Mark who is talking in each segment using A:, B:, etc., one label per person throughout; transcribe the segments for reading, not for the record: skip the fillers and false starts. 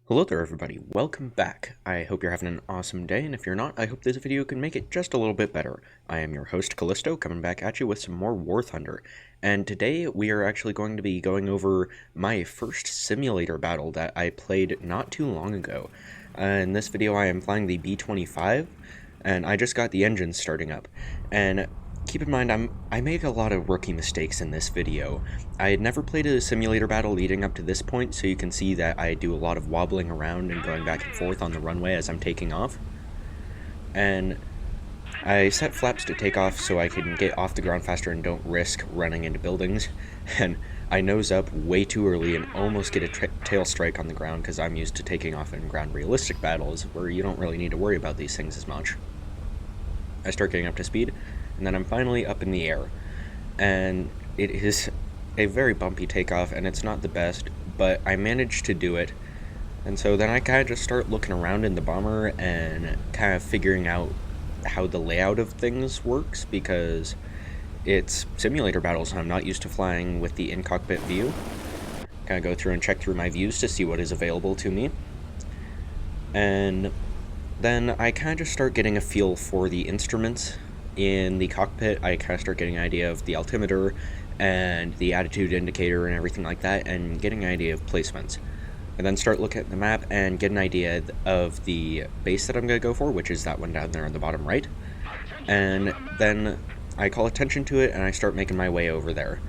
A: Hello there everybody, welcome back. I hope you're having an awesome day, and if you're not, I hope this video can make it just a little bit better. I am your host, Callisto, coming back at you with some more War Thunder, and today we are actually going to be going over my first simulator battle that I played not too long ago. In this video I am flying the B-25, and I just got the engine starting up, and keep in mind, I make a lot of rookie mistakes in this video. I had never played a simulator battle leading up to this point, so you can see that I do a lot of wobbling around and going back and forth on the runway as I'm taking off. And I set flaps to take off so I can get off the ground faster and don't risk running into buildings. And I nose up way too early and almost get a tail strike on the ground because I'm used to taking off in ground realistic battles where you don't really need to worry about these things as much. I start getting up to speed, and then I'm finally up in the air, and it is a very bumpy takeoff, and it's not the best, but I managed to do it. And so then I kind of just start looking around in the bomber and kind of figuring out how the layout of things works, because it's simulator battles and I'm not used to flying with the in-cockpit view. Kind of go through and check through my views to see what is available to me. And then I kind of just start getting a feel for the instruments in the cockpit. I kind of start getting an idea of the altimeter and the attitude indicator and everything like that, and getting an idea of placements. I then start looking at the map and get an idea of the base that I'm going to go for, which is that one down there on the bottom right. And then I call attention to it and I start making my way over there.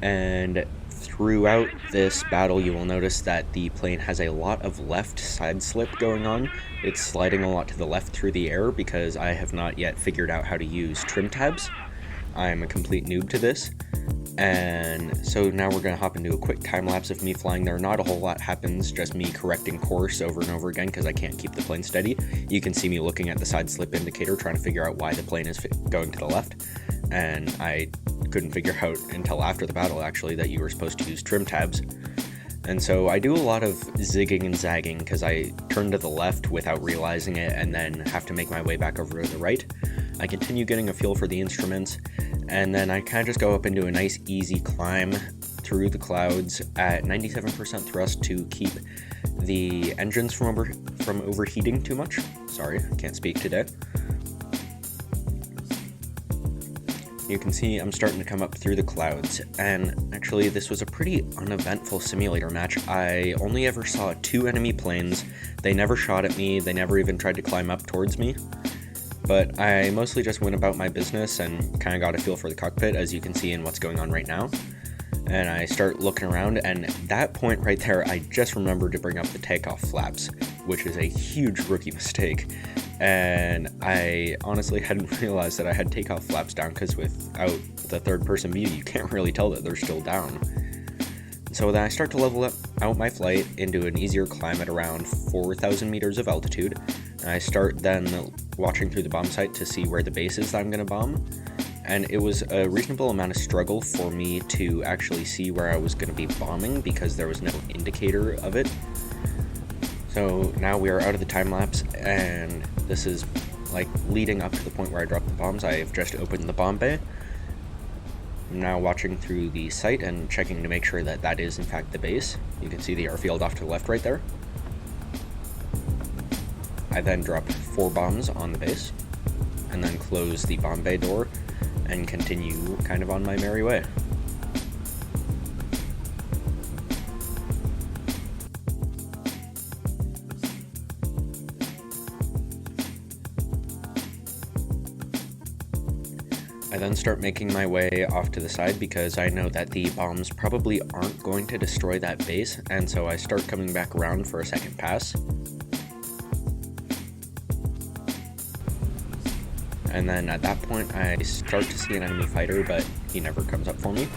A: And throughout this battle, you will notice that the plane has a lot of left side slip going on. It's sliding a lot to the left through the air because I have not yet figured out how to use trim tabs. I'm a complete noob to this. And so now we're going to hop into a quick time lapse of me flying there. Not a whole lot happens, just me correcting course over and over again because I can't keep the plane steady. You can see me looking at the side slip indicator trying to figure out why the plane is going to the left. And I couldn't figure out until after the battle actually that you were supposed to use trim tabs. And so I do a lot of zigging and zagging because I turn to the left without realizing it and then have to make my way back over to the right. I continue getting a feel for the instruments, and then I kind of just go up into a nice easy climb through the clouds at 97% thrust to keep the engines from overheating too much. Sorry, I can't speak today. You can see I'm starting to come up through the clouds, and actually this was a pretty uneventful simulator match. I only ever saw 2 enemy planes. They never shot at me, they never even tried to climb up towards me. But I mostly just went about my business and kind of got a feel for the cockpit, as you can see in what's going on right now. And I start looking around, and at that point right there, I just remembered to bring up the takeoff flaps, which is a huge rookie mistake. And I honestly hadn't realized that I had takeoff flaps down, because without the third-person view, you can't really tell that they're still down. So then I start to level out my flight into an easier climb at around 4,000 meters of altitude. And I start then watching through the bomb sight to see where the base is that I'm going to bomb. And it was a reasonable amount of struggle for me to actually see where I was going to be bombing because there was no indicator of it. So now we are out of the time lapse, and this is like leading up to the point where I drop the bombs. I have just opened the bomb bay. I'm now watching through the sight and checking to make sure that that is in fact the base. You can see the airfield off to the left right there. I then drop 4 bombs on the base, and then close the bomb bay door and continue kind of on my merry way. I then start making my way off to the side because I know that the bombs probably aren't going to destroy that base, and so I start coming back around for a second pass. And then at that point I start to see an enemy fighter, but he never comes up for me.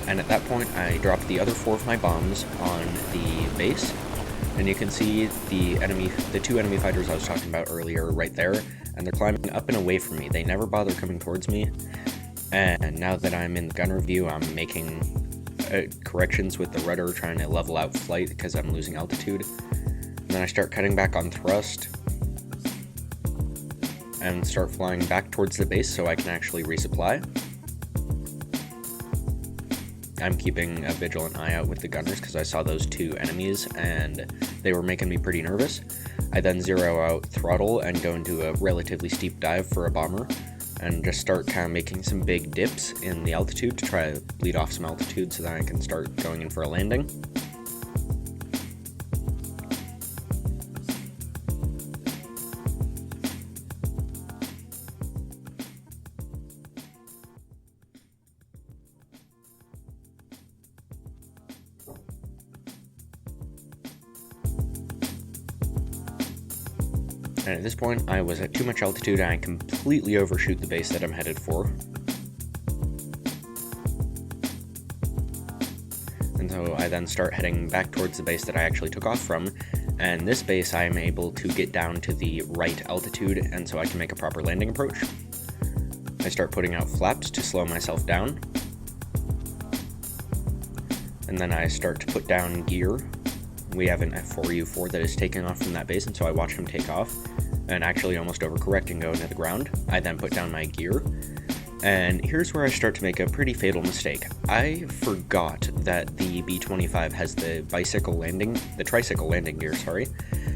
A: And at that point I drop the other 4 of my bombs on the base, and you can see the 2 enemy fighters I was talking about earlier right there, and they're climbing up and away from me. They never bother coming towards me. And now that I'm in the gunner view, I'm making corrections with the rudder, trying to level out flight because I'm losing altitude. And then I start cutting back on thrust and start flying back towards the base so I can actually resupply. I'm keeping a vigilant eye out with the gunners because I saw those two enemies and they were making me pretty nervous. I then zero out throttle and go into a relatively steep dive for a bomber and just start kind of making some big dips in the altitude to try to bleed off some altitude so that I can start going in for a landing. And at this point, I was at too much altitude and I completely overshoot the base that I'm headed for. And so I then start heading back towards the base that I actually took off from. And this base I am able to get down to the right altitude, and so I can make a proper landing approach. I start putting out flaps to slow myself down. And then I start to put down gear. We have an F4U4 that is taking off from that base, and so I watch him take off and actually almost overcorrect and go into the ground. I then put down my gear, and here's where I start to make a pretty fatal mistake. I forgot that the B-25 has the tricycle landing gear, sorry.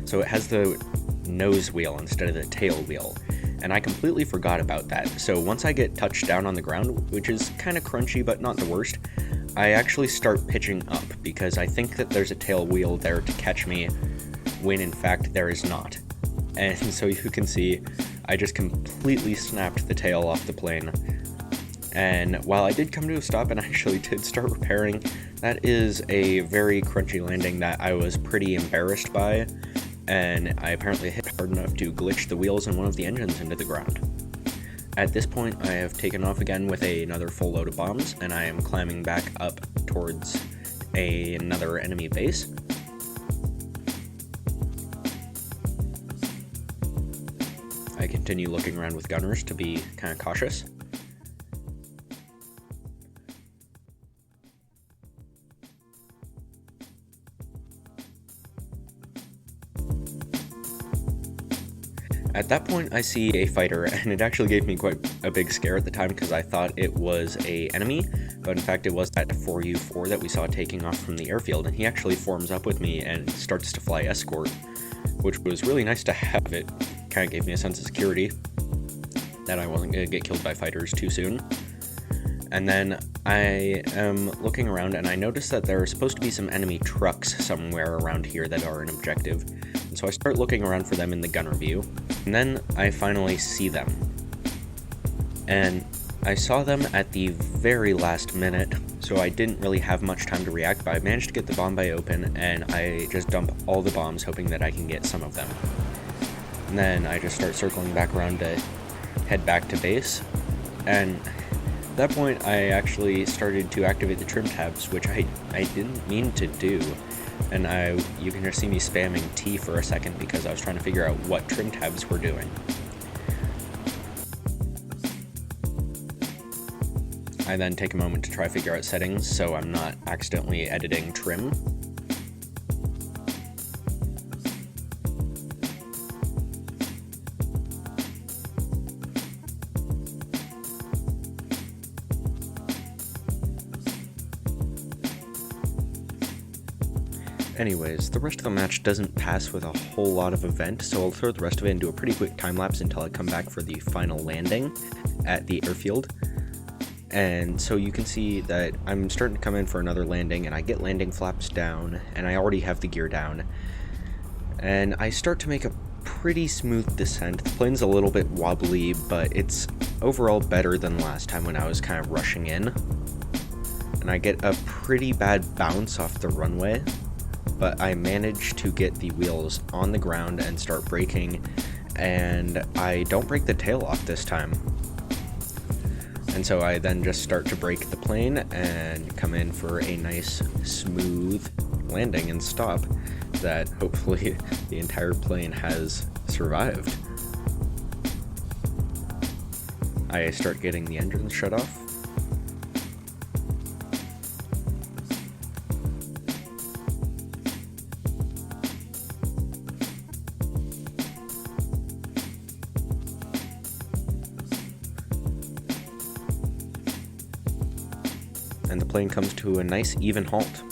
A: So it has the nose wheel instead of the tail wheel, and I completely forgot about that. So once I get touched down on the ground, which is kind of crunchy but not the worst, I actually start pitching up because I think that there's a tail wheel there to catch me when in fact there is not. And so you can see I just completely snapped the tail off the plane. And while I did come to a stop and actually did start repairing, that is a very crunchy landing that I was pretty embarrassed by, and I apparently hit hard enough to glitch the wheels in one of the engines into the ground. At this point, I have taken off again with another full load of bombs, and I am climbing back up towards another enemy base. I continue looking around with gunners to be kind of cautious. At that point, I see a fighter, and it actually gave me quite a big scare at the time because I thought it was an enemy, but in fact it was that 4U4 that we saw taking off from the airfield, and he actually forms up with me and starts to fly escort, which was really nice to have. It kind of gave me a sense of security that I wasn't going to get killed by fighters too soon. And then I am looking around, and I notice that there are supposed to be some enemy trucks somewhere around here that are an objective. And so I start looking around for them in the gunner view, and then I finally see them. And I saw them at the very last minute, so I didn't really have much time to react, but I managed to get the bomb bay open, and I just dump all the bombs, hoping that I can get some of them. And then I just start circling back around to head back to base, and at that point, I actually started to activate the trim tabs, which I didn't mean to do, and you can just see me spamming T for a second because I was trying to figure out what trim tabs were doing. I then take a moment to try to figure out settings so I'm not accidentally editing trim. Anyways, the rest of the match doesn't pass with a whole lot of event, so I'll throw the rest of it into a pretty quick time lapse until I come back for the final landing at the airfield. And so you can see that I'm starting to come in for another landing, and I get landing flaps down, and I already have the gear down. And I start to make a pretty smooth descent. The plane's a little bit wobbly, but it's overall better than last time when I was kind of rushing in. And I get a pretty bad bounce off the runway, but I managed to get the wheels on the ground and start braking, and I don't break the tail off this time. And so I then just start to brake the plane and come in for a nice smooth landing and stop that hopefully the entire plane has survived. I start getting the engines shut off. and the plane comes to a nice even halt.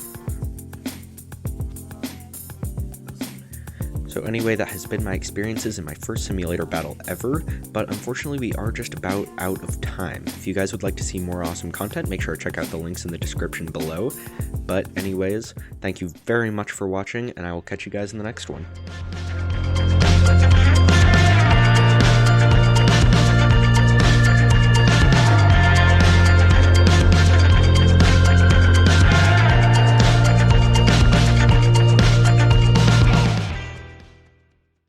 A: So anyway, that has been my experiences in my first simulator battle ever, but unfortunately we are just about out of time. If you guys would like to see more awesome content, make sure to check out the links in the description below. But anyways, thank you very much for watching, and I will catch you guys in the next one.